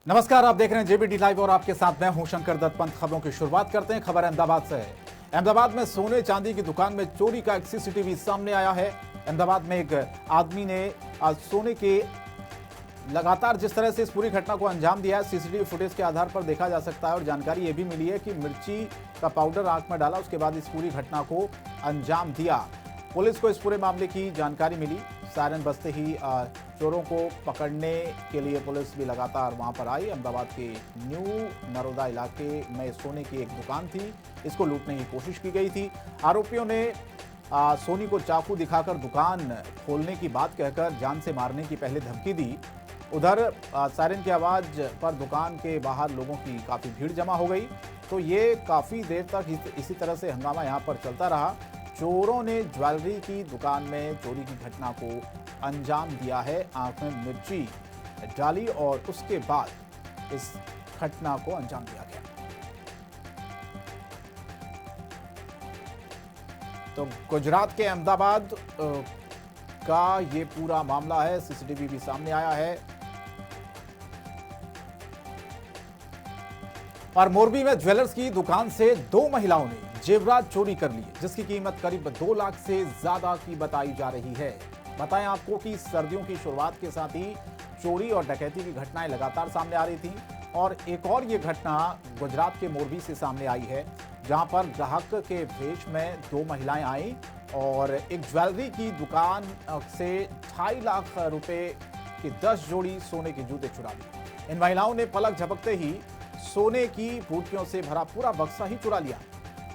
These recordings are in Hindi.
नमस्कार, आप देख रहे हैं जेबीटी लाइव और आपके साथ मैं हूं शंकर दत्त पंत। खबरों की शुरुआत करते हैं। खबर अहमदाबाद से है। अहमदाबाद में सोने चांदी की दुकान में चोरी का एक सीसीटीवी सामने आया है। अहमदाबाद में एक आदमी ने आज सोने के लगातार जिस तरह से इस पूरी घटना को अंजाम दिया है, सीसीटीवी फुटेज के आधार पर देखा जा सकता है। और जानकारी ये भी मिली है कि मिर्ची का पाउडर आंख में डाला, उसके बाद इस पूरी घटना को अंजाम दिया। पुलिस को इस पूरे मामले की जानकारी मिली। सायरन बजते ही चोरों को पकड़ने के लिए पुलिस भी लगातार वहां पर आई। अहमदाबाद के न्यू नरोदा इलाके में सोने की एक दुकान थी, इसको लूटने की कोशिश की गई थी। आरोपियों ने सोनी को चाकू दिखाकर दुकान खोलने की बात कहकर जान से मारने की पहले धमकी दी। उधर सायरन की आवाज पर दुकान के बाहर लोगों की काफी भीड़ जमा हो गई, तो ये काफी देर तक इसी तरह से हंगामा यहाँ पर चलता रहा। चोरों ने ज्वेलरी की दुकान में चोरी की घटना को अंजाम दिया है, आंख में मिर्ची डाली और उसके बाद इस घटना को अंजाम दिया गया। तो गुजरात के अहमदाबाद का ये पूरा मामला है। सीसीटीवी भी सामने आया है। और मोरबी में ज्वेलर्स की दुकान से दो महिलाओं ने जेवरात चोरी कर लिए, जिसकी कीमत करीब 2 लाख से ज्यादा की बताई जा रही है। बताएं आपको कि सर्दियों की शुरुआत के साथ ही चोरी और डकैती की घटनाएं लगातार सामने आ रही थी। और एक और ये घटना गुजरात के मोरबी से सामने आई है, जहां पर ग्राहक के भेष में दो महिलाएं आई और एक ज्वेलरी की दुकान से 2.5 लाख रुपए की 10 जोड़ी सोने के जूते चुरा लिए। इन महिलाओं ने पलक झपकते ही सोने की बूटियों से भरा पूरा बक्सा ही चुरा लिया।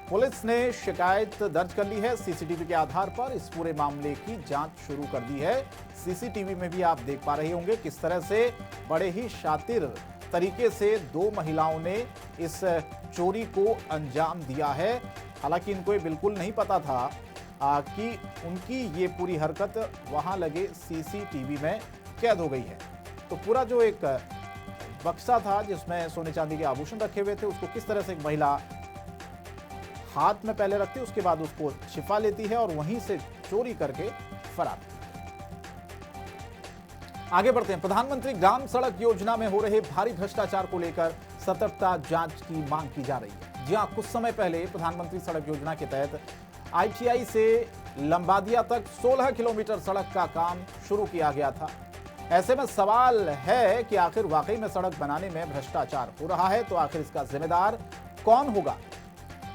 पुलिस ने शिकायत दर्ज कर ली है। सीसीटीवी के आधार पर इस पूरे मामले की जांच शुरू कर दी है। सीसीटीवी में भी आप देख पा रहे होंगे किस तरह से बड़े ही शातिर तरीके से दो महिलाओं ने इस चोरी को अंजाम दिया है। हालांकि इनको ये बिल्कुल नहीं पता था कि उनकी ये पूरी हरकत वहां लगे सीसीटीवी में कैद हो गई है। तो पूरा जो एक बक्सा था जिसमें सोने चांदी के आभूषण रखे हुए थे, उसको किस तरह से एक महिला हाथ में पहले रखती है, उसके बाद उसको छिपा लेती है और वहीं से चोरी करके फरार। आगे बढ़ते हैं। प्रधानमंत्री ग्राम सड़क योजना में हो रहे भारी भ्रष्टाचार को लेकर सतर्कता जांच की मांग की जा रही है। जी हां, कुछ समय पहले प्रधानमंत्री सड़क योजना के तहत ITI से लंबादिया तक 16 किलोमीटर सड़क का काम शुरू किया गया था। ऐसे में सवाल है कि आखिर वाकई में सड़क बनाने में भ्रष्टाचार हो रहा है, तो आखिर इसका जिम्मेदार कौन होगा?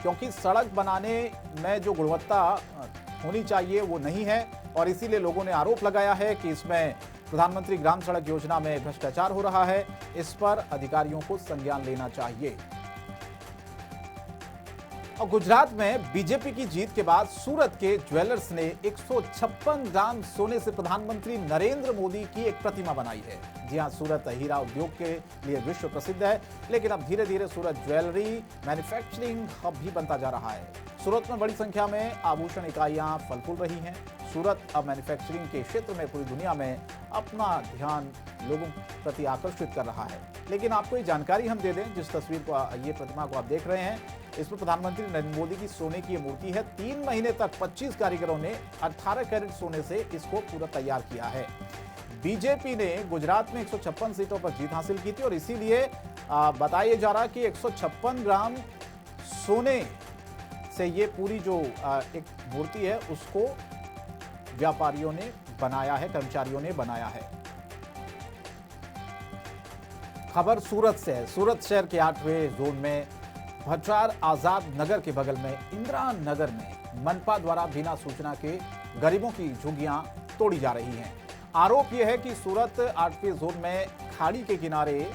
क्योंकि सड़क बनाने में जो गुणवत्ता होनी चाहिए वो नहीं है और इसीलिए लोगों ने आरोप लगाया है कि इसमें प्रधानमंत्री ग्राम सड़क योजना में भ्रष्टाचार हो रहा है। इस पर अधिकारियों को संज्ञान लेना चाहिए। और गुजरात में बीजेपी की जीत के बाद सूरत के ज्वेलर्स ने 156 ग्राम सोने से प्रधानमंत्री नरेंद्र मोदी की एक प्रतिमा बनाई है। जी हां, सूरत हीरा उद्योग के लिए विश्व प्रसिद्ध है, लेकिन अब धीरे धीरे सूरत ज्वेलरी मैन्युफैक्चरिंग हब भी बनता जा रहा है। सूरत में बड़ी संख्या में आभूषण इकाइयां फल फूल रही हैं। सूरत अब मैन्युफैक्चरिंग के क्षेत्र में पूरी दुनिया में अपना ध्यान लोगों प्रति आकर्षित कर रहा है। लेकिन आपको ये जानकारी हम दे दें, जिस तस्वीर को ये प्रतिमा को आप देख रहे हैं, इसमें प्रधानमंत्री नरेंद्र मोदी की सोने की ये मूर्ति है। 3 महीने तक 25 कारीगरों ने 18 कैरेट सोने से इसको पूरा तैयार किया है। बीजेपी ने गुजरात में 156 सीटों पर जीत हासिल की थी और इसीलिए बताया जा रहा है कि 156 ग्राम सोने से ये पूरी जो एक मूर्ति है उसको व्यापारियों ने बनाया है, कर्मचारियों ने बनाया है। खबर सूरत से है। सूरत शहर के 8वें जोन में भचार आजाद नगर के बगल में इंदिरा नगर में मनपा द्वारा बिना सूचना के गरीबों की झुग्गियां तोड़ी जा रही हैं। आरोप यह है कि सूरत 8वें जोन में खाड़ी के किनारे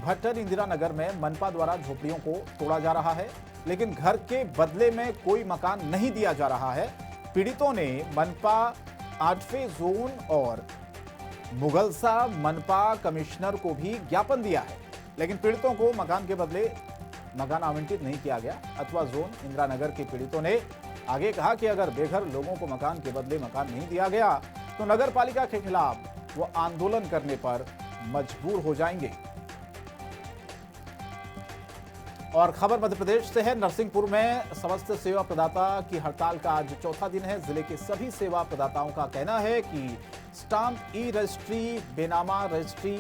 भट्टर इंदिरा नगर में मनपा द्वारा झोपड़ियों को तोड़ा जा रहा है, लेकिन घर के बदले में कोई मकान नहीं दिया जा रहा है। पीड़ितों ने मनपा 8वें जोन और मुगलसा मनपा कमिश्नर को भी ज्ञापन दिया है, लेकिन पीड़ितों को मकान के बदले मकान आवंटित नहीं किया गया। अथवा जोन इंदिरा नगर के पीड़ितों ने आगे कहा कि अगर बेघर लोगों को मकान के बदले मकान नहीं दिया गया तो नगर पालिका के खिलाफ वो आंदोलन करने पर मजबूर हो जाएंगे। और खबर मध्य प्रदेश से है। नरसिंहपुर में समस्त सेवा प्रदाता की हड़ताल का आज चौथा दिन है। जिले के सभी सेवा प्रदाताओं का कहना है कि स्टाम्प ई रजिस्ट्री, बेनामा रजिस्ट्री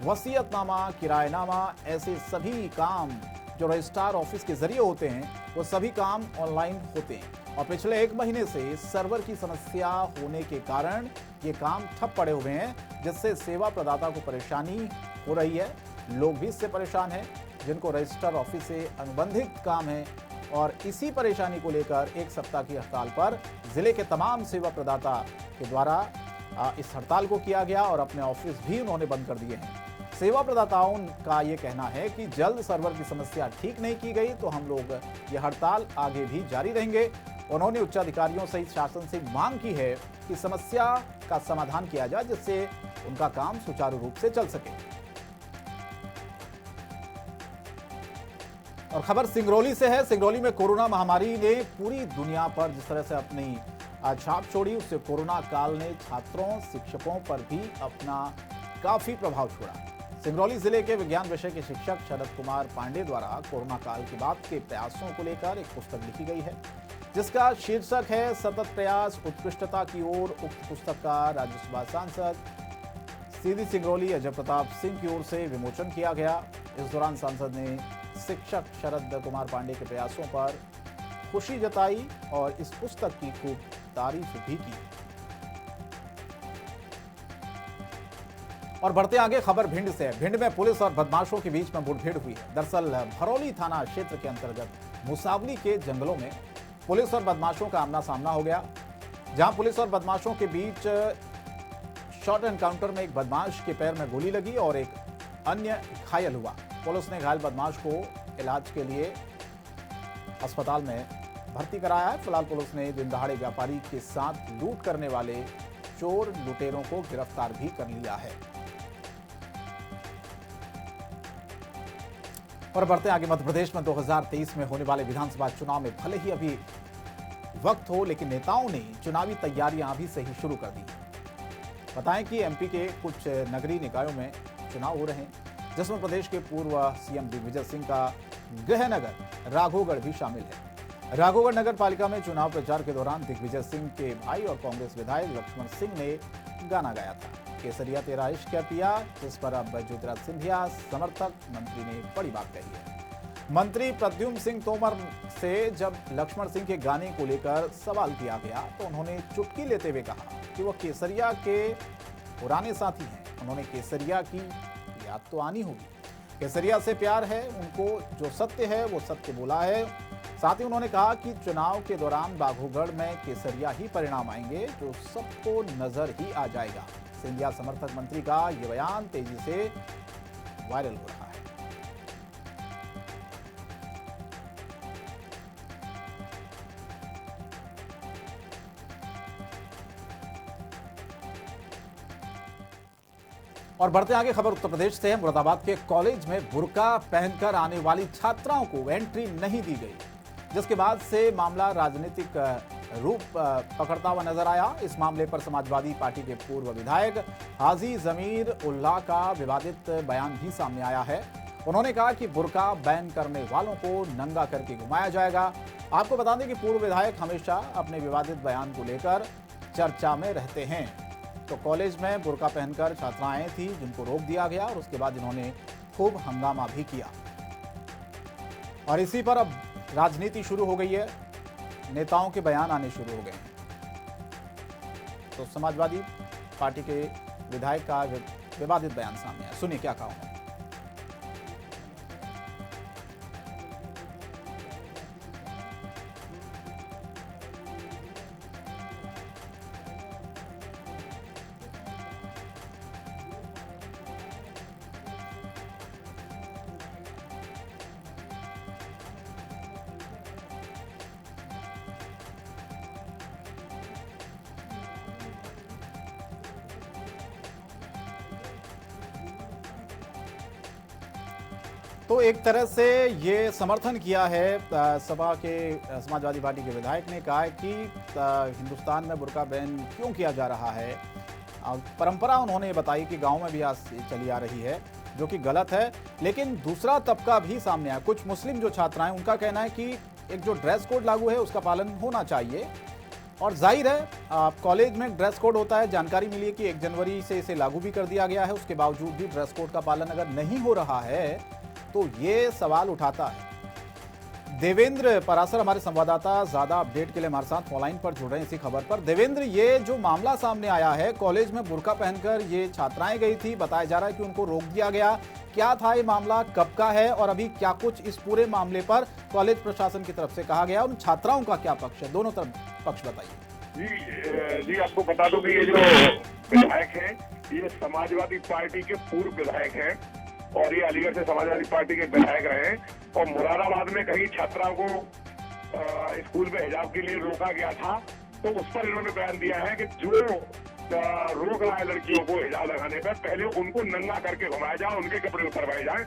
वसीयतनामा, किराएनामा, ऐसे सभी काम जो रजिस्ट्रार ऑफिस के जरिए होते हैं वो सभी काम ऑनलाइन होते हैं और पिछले 1 महीने से सर्वर की समस्या होने के कारण ये काम ठप पड़े हुए हैं, जिससे सेवा प्रदाता को परेशानी हो रही है। लोग भी इससे परेशान हैं जिनको रजिस्ट्रार ऑफिस से अनुबंधित काम है और इसी परेशानी को लेकर 1 सप्ताह की हड़ताल पर जिले के तमाम सेवा प्रदाता के द्वारा इस हड़ताल को किया गया और अपने ऑफिस भी उन्होंने बंद कर दिए हैं। सेवा प्रदाताओं का ये कहना है कि जल्द सर्वर की समस्या ठीक नहीं की गई तो हम लोग ये हड़ताल आगे भी जारी रहेंगे। उन्होंने उच्चाधिकारियों सहित शासन से मांग की है कि समस्या का समाधान किया जाए जिससे उनका काम सुचारू रूप से चल सके। और खबर सिंगरौली से है। सिंगरौली में कोरोना महामारी ने पूरी दुनिया पर जिस तरह से अपनी छाप छोड़ी, उससे कोरोना काल ने छात्रों, शिक्षकों पर भी अपना काफी प्रभाव छोड़ा। सिंगरौली जिले के विज्ञान विषय के शिक्षक शरद कुमार पांडे द्वारा कोरोना काल के बाद के प्रयासों को लेकर एक पुस्तक लिखी गई है जिसका शीर्षक है सतत प्रयास उत्कृष्टता की ओर। उक्त पुस्तक का राज्यसभा सांसद सीधी सिंगरौली अजय प्रताप सिंह की ओर से विमोचन किया गया। इस दौरान सांसद ने शिक्षक शरद कुमार पांडे के प्रयासों पर खुशी जताई और इस पुस्तक की खूब तारीफ भी की। और बढ़ते आगे खबर भिंड से है। भिंड में पुलिस और बदमाशों के बीच में मुठभेड़ हुई है। दरअसल भरौली थाना क्षेत्र के अंतर्गत मुसावली के जंगलों में पुलिस और बदमाशों का आमना सामना हो गया, जहां पुलिस और बदमाशों के बीच शॉर्ट एनकाउंटर में एक बदमाश के पैर में गोली लगी और एक अन्य घायल हुआ। पुलिस ने घायल बदमाश को इलाज के लिए अस्पताल में भर्ती कराया है। फिलहाल पुलिस ने दिन दहाड़े व्यापारी के साथ लूट करने वाले चोर लुटेरों को गिरफ्तार भी कर लिया है। और बढ़ते आगे मध्य प्रदेश में 2023 में होने वाले विधानसभा चुनाव में भले ही अभी वक्त हो, लेकिन नेताओं ने चुनावी तैयारियां अभी से ही शुरू कर दी। बताएं कि एमपी के कुछ नगरीय निकायों में चुनाव हो रहे हैं, जिसमें प्रदेश के पूर्व सीएम दिग्विजय सिंह का गृह नगर राघोगढ़ भी शामिल है। राघोगढ़ नगर पालिका में चुनाव प्रचार के दौरान दिग्विजय सिंह के भाई और कांग्रेस विधायक लक्ष्मण सिंह ने गाना गाया था, केसरिया तेरा इश्क क्या पिया, जिस पर अब ज्योतिराज सिंधिया समर्थक मंत्री ने बड़ी बात कही है। मंत्री प्रद्युम्न सिंह तोमर से जब लक्ष्मण सिंह के गाने को लेकर सवाल किया गया तो उन्होंने चुटकी लेते हुए कहा कि वो केसरिया के पुराने साथी हैं, उन्होंने केसरिया की याद तो आनी होगी। केसरिया से प्यार है, उनको जो सत्य है वो सत्य बोला है। साथ ही उन्होंने कहा कि चुनाव के दौरान बाघोगढ़ में केसरिया ही परिणाम आएंगे जो सबको नजर ही आ जाएगा। सिंधिया समर्थक मंत्री का यह बयान तेजी से वायरल हो रहा है। और बढ़ते आगे खबर उत्तर प्रदेश से है। मुरादाबाद के कॉलेज में बुर्का पहनकर आने वाली छात्राओं को एंट्री नहीं दी गई, जिसके बाद से मामला राजनीतिक रूप पकड़ता हुआ नजर आया। इस मामले पर समाजवादी पार्टी के पूर्व विधायक हाजी जमीर उल्लाह का विवादित बयान भी सामने आया है। उन्होंने कहा कि बुर्का बैन करने वालों को नंगा करके घुमाया जाएगा। आपको बता दें कि पूर्व विधायक हमेशा अपने विवादित बयान को लेकर चर्चा में रहते हैं। तो कॉलेज में बुर्का पहनकर छात्राएं थी जिनको रोक दिया गया और उसके बाद इन्होंने खूब हंगामा भी किया और इसी पर अब राजनीति शुरू हो गई है, नेताओं के बयान आने शुरू हो गए हैं। तो समाजवादी पार्टी के विधायक का विवादित बयान सामने आया, सुनिए क्या कहा उन्होंने। तो एक तरह से ये समर्थन किया है सभा के समाजवादी पार्टी के विधायक ने, कहा है कि हिंदुस्तान में बुर्का बैन क्यों किया जा रहा है। परंपरा उन्होंने बताई कि गांव में भी आज चली आ रही है, जो कि गलत है। लेकिन दूसरा तबका भी सामने आया, कुछ मुस्लिम जो छात्राएं, उनका कहना है कि एक जो ड्रेस कोड लागू है उसका पालन होना चाहिए। और जाहिर है कॉलेज में ड्रेस कोड होता है। जानकारी मिली है कि 1 जनवरी से इसे लागू भी कर दिया गया है। उसके बावजूद भी ड्रेस कोड का पालन अगर नहीं हो रहा है तो ये सवाल उठाता है। देवेंद्र परासर हमारे संवाददाता ज्यादा अपडेट के लिए हमारे साथ फोन लाइन पर जुड़ रहे हैं इसी खबर पर। देवेंद्र, ये जो मामला सामने आया है, कॉलेज में बुर्का पहनकर ये छात्राएं गई थी, बताया जा रहा है कि उनको रोक दिया गया। क्या था ये मामला, कब का है और अभी क्या कुछ इस पूरे मामले पर कॉलेज प्रशासन की तरफ से कहा गया? उन छात्राओं का क्या पक्ष है? दोनों तरफ पक्ष बताइए। जी आपको बता दूं कि ये जो विधायक हैं ये समाजवादी पार्टी के पूर्व विधायक हैं और ये अलीगढ़ से समाजवादी पार्टी के विधायक रहे और मुरादाबाद में कहीं छात्राओं को स्कूल में हिजाब के लिए रोका गया था, तो उस पर इन्होंने बयान दिया है कि जो रोक रहा है लड़कियों को हिजाब लगाने पर, पहले उनको नंगा करके घुमाया जाए, उनके कपड़े उतरवाए जाए।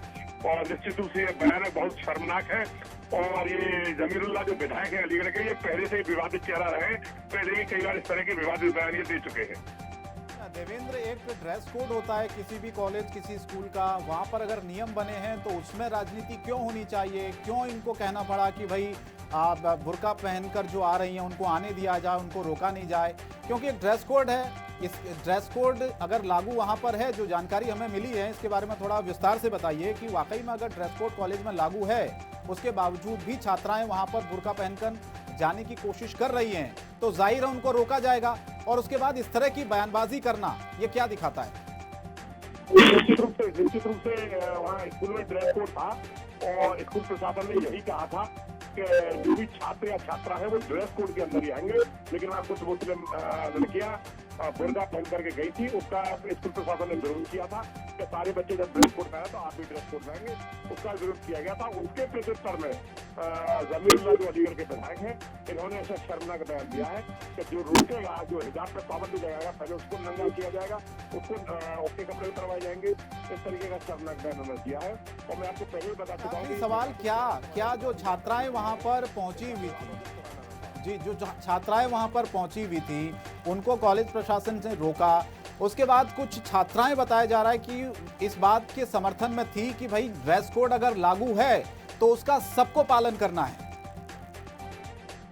और निश्चित रूप से ये बयान बहुत शर्मनाक है। और ये जमीरुल्लाह जो विधायक है अलीगढ़ के, ये पहले से ही विवादित चेहरा रहे, पहले ही कई बार इस तरह के विवादित बयान ये दे चुके हैं। देवेंद्र, एक ड्रेस कोड होता है किसी भी कॉलेज किसी स्कूल का, वहां पर अगर नियम बने हैं तो उसमें राजनीति क्यों होनी चाहिए? क्यों इनको कहना पड़ा कि भाई बुर्का पहनकर जो आ रही हैं उनको आने दिया जाए, उनको रोका नहीं जाए? क्योंकि एक ड्रेस कोड है। इस ड्रेस कोड अगर लागू वहां पर है, जो जानकारी हमें मिली है इसके बारे में थोड़ा विस्तार से बताइए कि वाकई में अगर ड्रेस कोड कॉलेज में लागू है, उसके बावजूद भी छात्राएं वहां पर बुर्का पहनकर जाने की कोशिश कर रही हैं, तो जाहिर है उनको रोका जाएगा। और उसके बाद इस तरह की बयानबाजी करना ये क्या दिखाता है? निश्चित रूप से वहाँ स्कूल में ड्रेस कोड था और स्कूल प्रशासन ने यही कहा था कि जो भी छात्र या छात्रा है वो ड्रेस कोड के अंदर ही आएंगे, लेकिन वहाँ कुछ मुस्लिम लड़कियां बुर्का पहन करके गई थी, उसका स्कूल प्रशासन ने विरोध किया था कि सारे बच्चे जब ड्रेस कोड पहना तो आप भी ड्रेस कोड पहनेंगे, उसका विरोध किया गया था। उसके प्रत्युत्तर में जमीरुल्लाह जो अलीगढ़ के विधायक हैं, इन्होंने ऐसा शर्मनाक बयान दिया है कि जो रोकेगा, जो हिजाब पर पाबंदी लगाएगा, पहले उसको नंगा किया जाएगा, उसको उसके कपड़े उतरवाए जाएंगे। इस तरीके का शर्मनाक बयान उन्होंने दिया है। और मैं आपको पहले बता चुका हूँ सवाल क्या जो छात्राएं वहां पर पहुंची हुई थी, जी, जो छात्राएं वहां पर पहुंची हुई थी उनको कॉलेज प्रशासन ने रोका। उसके बाद कुछ छात्राएं बताया जा रहा है कि इस बात के समर्थन में थी कि भाई ड्रेस कोड अगर लागू है तो उसका सबको पालन करना है।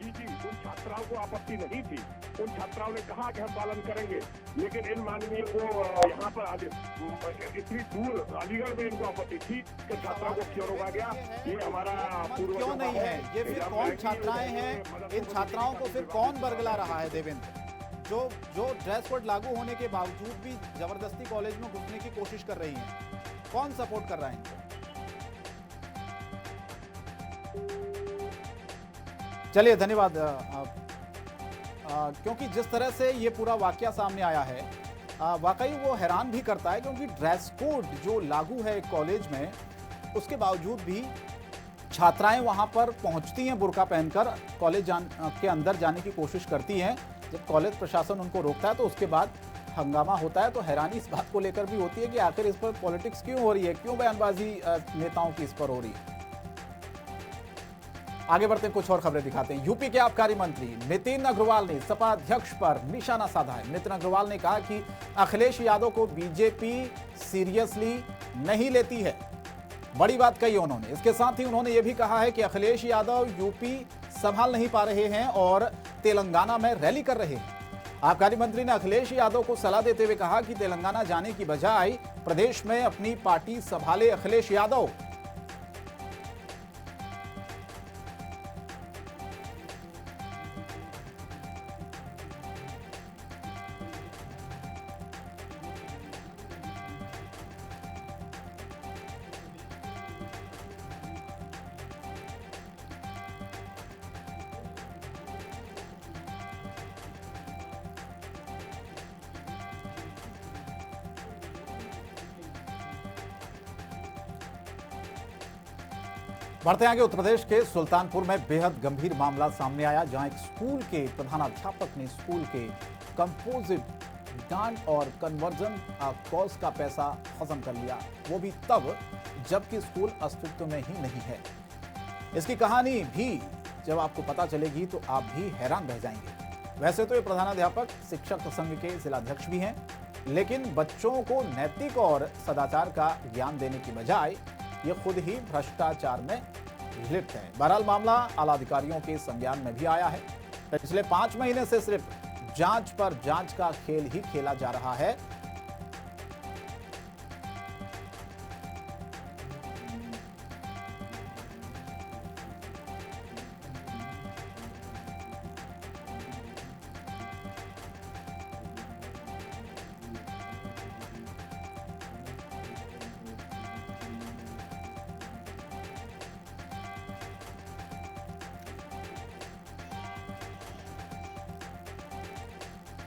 जी, उन छात्राओं को आपत्ति नहीं थी, उन छात्राओं ने कहा कि हम पालन करेंगे, लेकिन इन माननीय को यहाँ पर इतनी दूर अलीगढ़ में इनको आपत्ति थी कि छात्राओं को क्यों रोका गया। ये हमारा क्यों नहीं है? ये फिर कौन छात्राएं हैं? इन छात्राओं को फिर कौन बरगला रहा है देवेंद्र, जो ड्रेस कोड लागू होने के बावजूद भी जबरदस्ती कॉलेज में घुसने की कोशिश कर रही हैं? कौन सपोर्ट कर रहा है इनको? चलिए, धन्यवाद। क्योंकि जिस तरह से ये पूरा वाकया सामने आया है, वाकई वो हैरान भी करता है, क्योंकि ड्रेस कोड जो लागू है कॉलेज में, उसके बावजूद भी छात्राएं वहां पर पहुंचती हैं बुर्का पहनकर, कॉलेज के अंदर जाने की कोशिश करती हैं। जब कॉलेज प्रशासन उनको रोकता है तो उसके बाद हंगामा होता है। तो हैरानी इस बात को लेकर भी होती है कि आखिर इस पर पॉलिटिक्स क्यों हो रही है, क्यों बयानबाजी नेताओं की इस पर हो रही है। आगे बढ़ते हैं, कुछ और खबरें दिखाते हैं। यूपी के आबकारी मंत्री नितिन अग्रवाल ने सपा अध्यक्ष पर निशाना साधा है। नितिन अग्रवाल ने कहा कि अखिलेश यादव को बीजेपी सीरियसली नहीं लेती है। बड़ी बात कही उन्होंने। इसके साथ ही उन्होंने ये भी कहा है कि अखिलेश यादव यूपी संभाल नहीं पा रहे हैं और तेलंगाना में रैली कर रहे हैं। आबकारी मंत्री ने अखिलेश यादव को सलाह देते हुए कहा कि तेलंगाना जाने की बजाय प्रदेश में अपनी पार्टी संभाले अखिलेश यादव। बढ़ते आगे, उत्तर प्रदेश के सुल्तानपुर में बेहद गंभीर मामला सामने आया, जहां एक स्कूल के प्रधानाध्यापक ने स्कूल के कंपोजिट डांट और कन्वर्जन कॉस्ट का पैसा हजम कर लिया, वो भी तब जबकि स्कूल अस्तित्व में ही नहीं है। इसकी कहानी भी जब आपको पता चलेगी तो आप भी हैरान रह जाएंगे। वैसे तो ये प्रधानाध्यापक शिक्षक संघ के जिलाध्यक्ष भी हैं, लेकिन बच्चों को नैतिक और सदाचार का ज्ञान देने की बजाय ये खुद ही भ्रष्टाचार में लिप्त है। बहरहाल मामला आला अधिकारियों के संज्ञान में भी आया है। पिछले 5 महीने से सिर्फ जांच पर जांच का खेल ही खेला जा रहा है।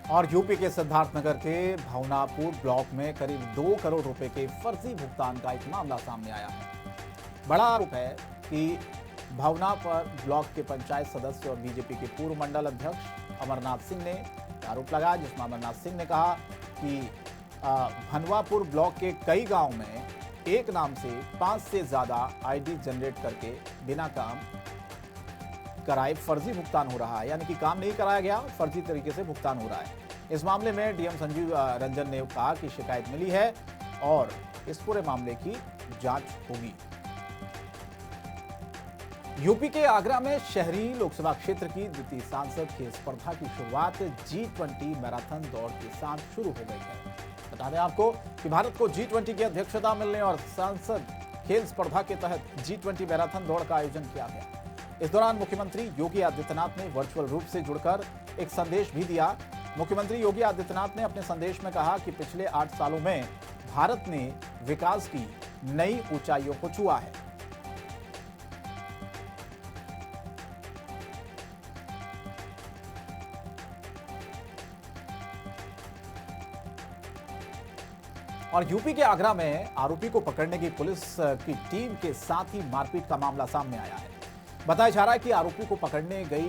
और यूपी के सिद्धार्थनगर के भावनापुर ब्लॉक में करीब 2 करोड़ रुपए के फर्जी भुगतान का एक मामला सामने आया है। बड़ा आरोप है कि भावनापुर ब्लॉक के पंचायत सदस्य और बीजेपी के पूर्व मंडल अध्यक्ष अमरनाथ सिंह ने आरोप लगाया, जिसमें अमरनाथ सिंह ने कहा कि भनवापुर ब्लॉक के कई गांव में एक नाम से 5 से ज्यादा आईडी जनरेट करके बिना काम कराए फर्जी भुगतान हो रहा है, यानी कि काम नहीं कराया गया, फर्जी तरीके से भुगतान हो रहा है। इस मामले में डीएम संजीव रंजन ने कहा कि शिकायत मिली है और इस पूरे मामले की जांच होगी। यूपी के आगरा में शहरी लोकसभा क्षेत्र की द्वितीय सांसद खेल स्पर्धा की शुरुआत G20 मैराथन दौड़ के साथ शुरू हो गई है। बता दें आपको कि भारत को G20 की अध्यक्षता मिलने और सांसद खेल स्पर्धा के तहत G20 मैराथन दौड़ का आयोजन किया गया। इस दौरान मुख्यमंत्री योगी आदित्यनाथ ने वर्चुअल रूप से जुड़कर एक संदेश भी दिया। मुख्यमंत्री योगी आदित्यनाथ ने अपने संदेश में कहा कि पिछले 8 सालों में भारत ने विकास की नई ऊंचाइयों को छुआ है। और यूपी के आगरा में आरोपी को पकड़ने की पुलिस की टीम के साथ ही मारपीट का मामला सामने आया है। बताया जा रहा है कि आरोपी को पकड़ने गई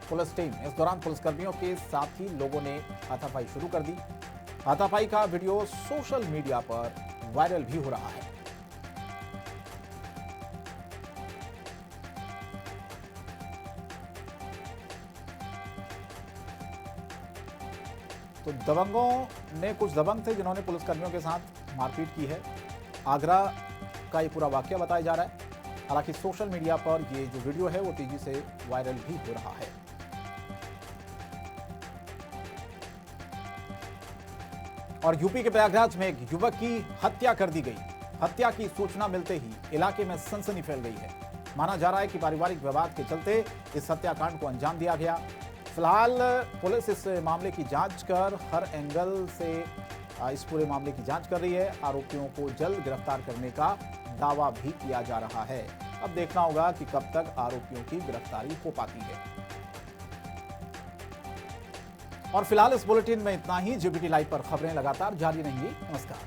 पुलिस टीम, इस दौरान पुलिसकर्मियों के साथ ही लोगों ने हाथापाई शुरू कर दी। हाथापाई का वीडियो सोशल मीडिया पर वायरल भी हो रहा है। तो दबंगों ने, कुछ दबंग थे जिन्होंने पुलिसकर्मियों के साथ मारपीट की है। आगरा का ये पूरा वाकया बताया जा रहा है। हालांकि सोशल मीडिया पर ये जो वीडियो है वो तेजी से वायरल भी हो रहा है। और यूपी के प्रयागराज में एक युवक की हत्या कर दी गई। हत्या की सूचना मिलते ही इलाके में सनसनी फैल गई है। माना जा रहा है कि पारिवारिक विवाद के चलते इस हत्याकांड को अंजाम दिया गया। फिलहाल पुलिस इस मामले की जांच कर हर एंगल से इस पूरे मामले की जांच कर रही है। आरोपियों को जल्द गिरफ्तार करने का दावा भी किया जा रहा है। अब देखना होगा कि कब तक आरोपियों की गिरफ्तारी हो पाती है। और फिलहाल इस बुलेटिन में इतना ही। जीबीटी लाइव पर खबरें लगातार जारी रहेंगी। नमस्कार।